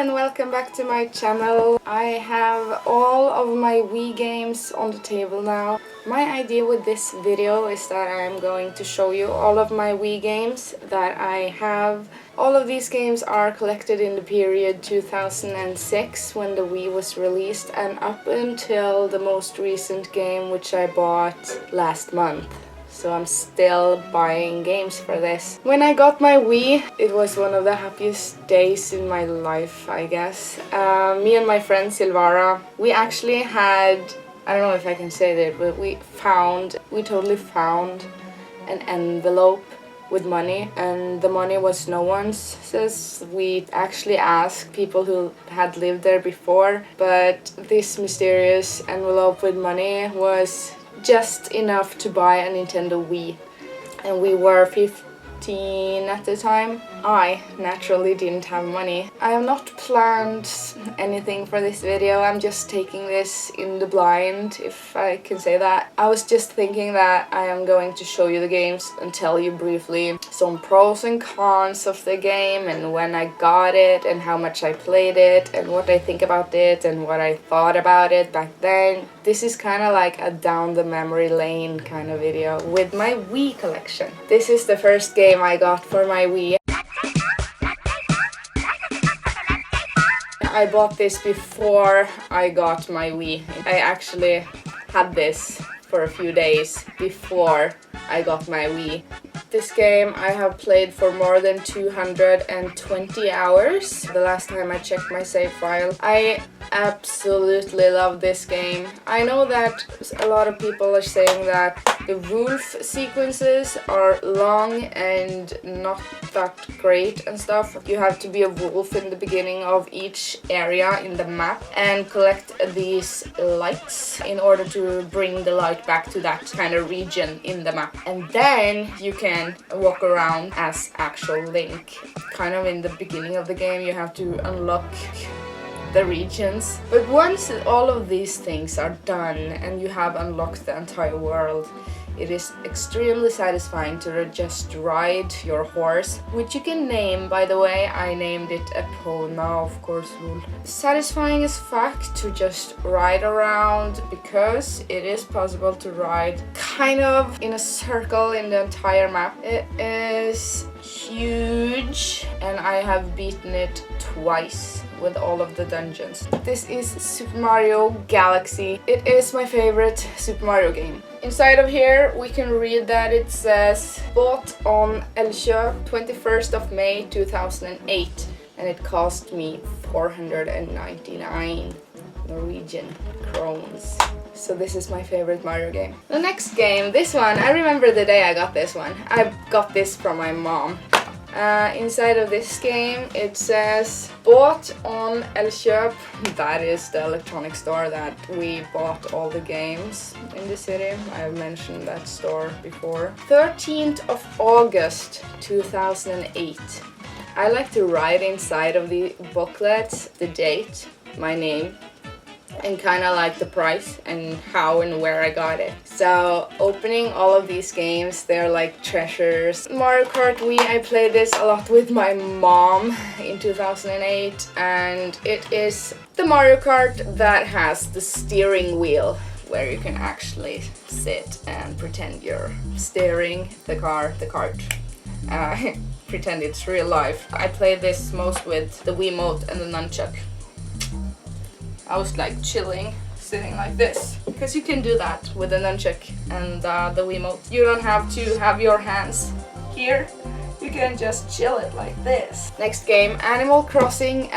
and welcome back to my channel. I have all of my Wii games on the table now. My idea with this video is that I'm going to show you all of my Wii games that I have. All of these games are collected in the period 2006 when the Wii was released and up until the most recent game which I bought last month. So I'm still buying games for this. When I got my Wii, it was one of the happiest days in my life, I guess. Me and my friend Silvara, we actually had, I don't know if I can say that, but we totally found an envelope with money, and the money was no one's. Says we actually asked people who had lived there before, but this mysterious envelope with money was just enough to buy a Nintendo Wii, and we were 15 at the time. I naturally didn't have money. I have not planned anything for this video. I'm just taking this in the blind, if I can say that. I was just thinking that I am going to show you the games and tell you briefly some pros and cons of the game and when I got it and how much I played it and what I think about it and what I thought about it back then. This is kind of like a down the memory lane kind of video with my Wii collection. This is the first game I got for my Wii. I bought this before I got my Wii. I actually had this for a few days before I got my Wii. This game I have played for more than 220 hours. The last time I checked my save file. I absolutely love this game. I know that a lot of people are saying that the wolf sequences are long and not that great and stuff. You have to be a wolf in the beginning of each area in the map and collect these lights in order to bring the light back to that kind of region in the map. And then you can walk around as actual Link. Kind of in the beginning of the game you have to unlock the regions. But once all of these things are done and you have unlocked the entire world, it is extremely satisfying to just ride your horse, which you can name, by the way. I named it Epona, of course. Satisfying as fuck to just ride around because it is possible to ride kind of in a circle in the entire map. It is huge and I have beaten it twice with all of the dungeons. This is Super Mario Galaxy. It is my favorite Super Mario game. Inside of here we can read that it says bought on Elkjøp 21st of May 2008 and it cost me 499 Norwegian krones. So this is my favorite Mario game. The next game, this one, I remember the day I got this one. I got this from my mom. Inside of this game it says bought on Elkjøp. That is the electronic store that we bought all the games in the city. I have mentioned that store before. 13th of August 2008. I like to write inside of the booklet the date, my name, and kind of like the price and how and where I got it. So opening all of these games, they're like treasures. Mario Kart Wii, I played this a lot with my mom in 2008 and it is the Mario Kart that has the steering wheel where you can actually sit and pretend you're steering the cart. Pretend it's real life. I played this most with the Wiimote and the nunchuck. I was like chilling, sitting like this, because you can do that with the nunchuck and the Wiimote. You don't have to have your hands here, you can just chill it like this. Next game, Animal Crossing.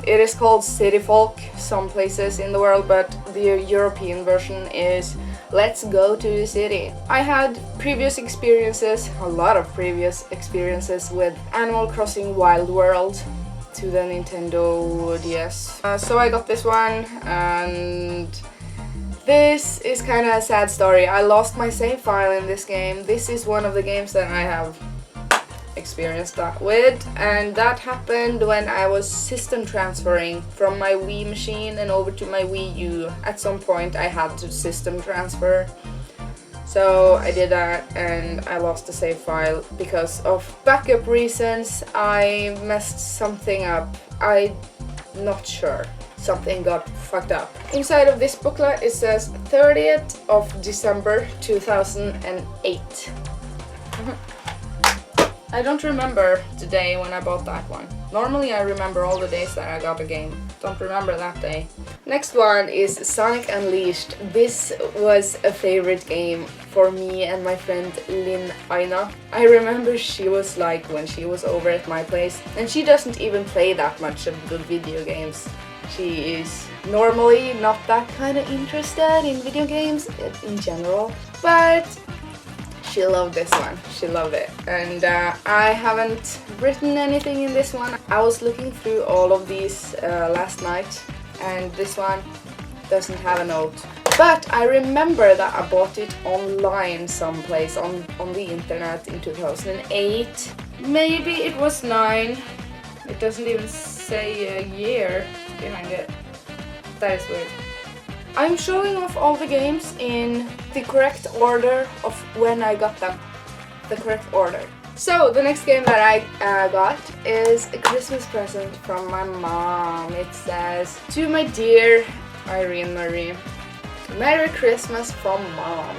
It is called City Folk some places in the world, but the European version is Let's Go to the City. I had previous experiences, a lot of previous experiences with Animal Crossing Wild World to the Nintendo DS. So I got this one and this is kind of a sad story. I lost my save file in this game. This is one of the games that I have experienced that with, and that happened when I was system transferring from my Wii machine and over to my Wii U. At some point I had to system transfer. So I did that and I lost the save file because of backup reasons. I messed something up. I Not sure. Something got fucked up. Inside of this booklet it says 30th of December 2008. I don't remember the day when I bought that one. Normally I remember all the days that I got a game. Don't remember that day. Next one is Sonic Unleashed. This was a favorite game for me and my friend Lynn Aina. I remember she was like when she was over at my place, and she doesn't even play that much of good video games. She is normally not that kind of interested in video games in general, but she loved this one. She loved it. And I haven't written anything in this one. I was looking through all of these last night, and this one doesn't have a note. But I remember that I bought it online someplace on the internet in 2008. Maybe it was 9. It doesn't even say a year behind it. That is weird. I'm showing off all the games in the correct order of when I got them. The correct order. So the next game that I got is a Christmas present from my mom. It says, "To my dear Irene Marie, Merry Christmas from Mom."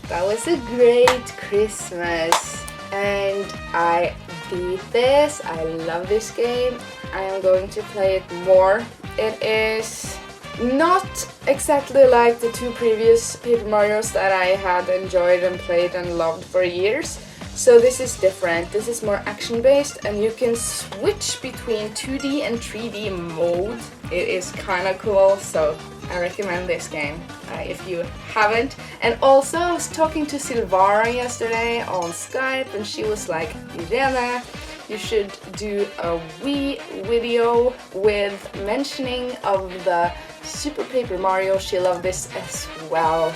That was a great Christmas and I beat this. I love this game. I am going to play it more. It is not exactly like the 2 previous Paper Marios that I had enjoyed and played and loved for years. So this is different. This is more action based and you can switch between 2D and 3D mode. It is kind of cool, so I recommend this game if you haven't. And also I was talking to Silvara yesterday on Skype and she was like, "Irene, you should do a Wii video with mentioning of the Super Paper Mario." She loved this as well.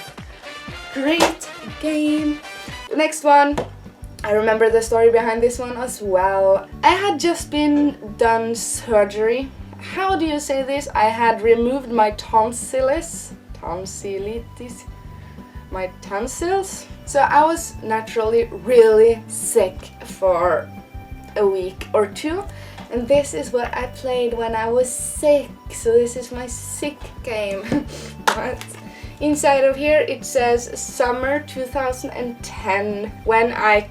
Great game. The next one, I remember the story behind this one as well. I had just been done surgery. How do you say this? I had removed my tonsillitis, my tonsils. So I was naturally really sick for a week or 2. And this is what I played when I was sick. So this is my sick game. But inside of here it says summer 2010 when I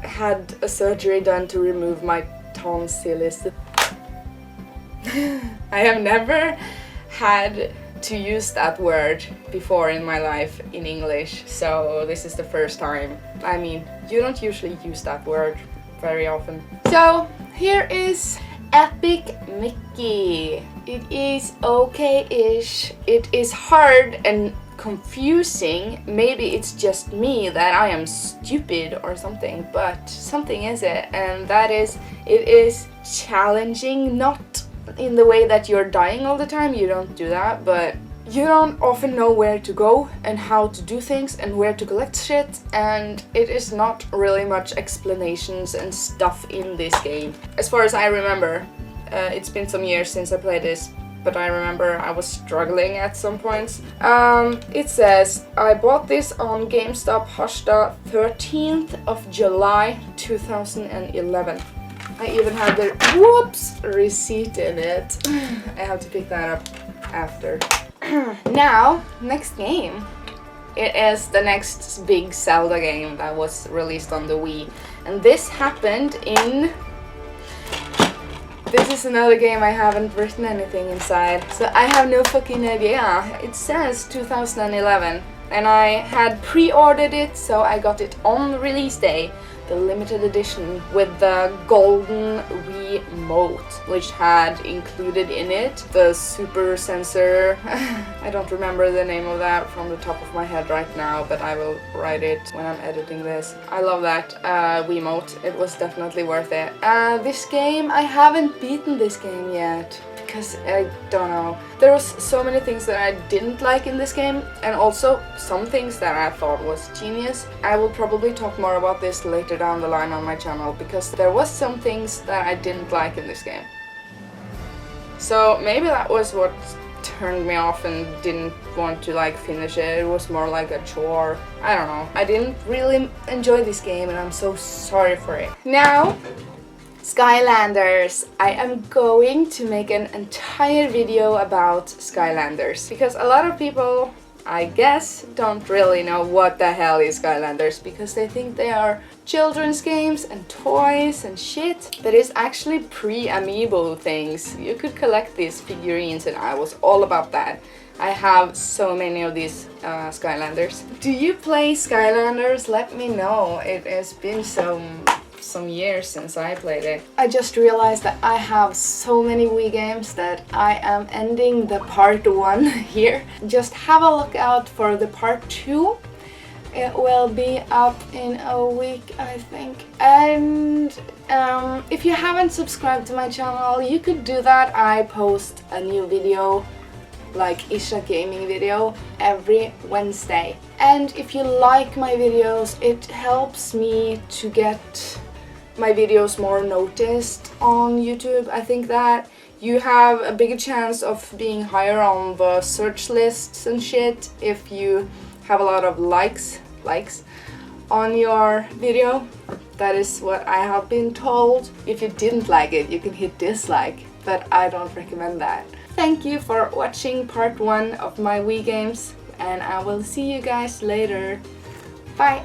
had a surgery done to remove my tonsillitis. I have never had to use that word before in my life in English, so this is the first time. I mean, you don't usually use that word very often. So here is Epic Mickey. It is okay-ish. It is hard and confusing. Maybe it's just me that I am stupid or something, but something is it, and that is it is challenging, not in the way that you're dying all the time, you don't do that, but you don't often know where to go and how to do things and where to collect shit, and it is not really much explanations and stuff in this game. As far as I remember, it's been some years since I played this, but I remember I was struggling at some points. It says, I bought this on GameStop Harstad 13th of July 2011. I even have the receipt in it. I have to pick that up after. Now, next game. It is the next big Zelda game that was released on the Wii. And this happened in... This is another game I haven't written anything inside, so I have no fucking idea. It says 2011, and I had pre-ordered it, so I got it on release day. The limited edition with the golden Wiimote, which had included in it the super sensor. I don't remember the name of that from the top of my head right now, but I will write it when I'm editing this. I love that Wiimote. It was definitely worth it. This game, I haven't beaten this game yet. Because I don't know. There was so many things that I didn't like in this game, and also some things that I thought was genius. I will probably talk more about this later down the line on my channel, because there was some things that I didn't like in this game. So maybe that was what turned me off and didn't want to like finish it. It was more like a chore. I don't know. I didn't really enjoy this game and I'm so sorry for it. Now, Skylanders. I am going to make an entire video about Skylanders because a lot of people, I guess, don't really know what the hell is Skylanders because they think they are children's games and toys and shit. But it's actually pre-amiibo things. You could collect these figurines and I was all about that. I have so many of these Skylanders. Do you play Skylanders? Let me know. It has been some years since I played it. I just realized that I have so many Wii games that I am ending the part 1 here. Just have a look out for the part 2. It will be up in a week, I think. And if you haven't subscribed to my channel, you could do that. I post a new video, like Isha gaming video, every Wednesday. And if you like my videos, it helps me to get my videos more noticed on YouTube. I think that you have a bigger chance of being higher on the search lists and shit if you have a lot of likes on your video. That is what I have been told. If you didn't like it, you can hit dislike, but I don't recommend that. Thank you for watching part 1 of my Wii games, and I will see you guys later. Bye!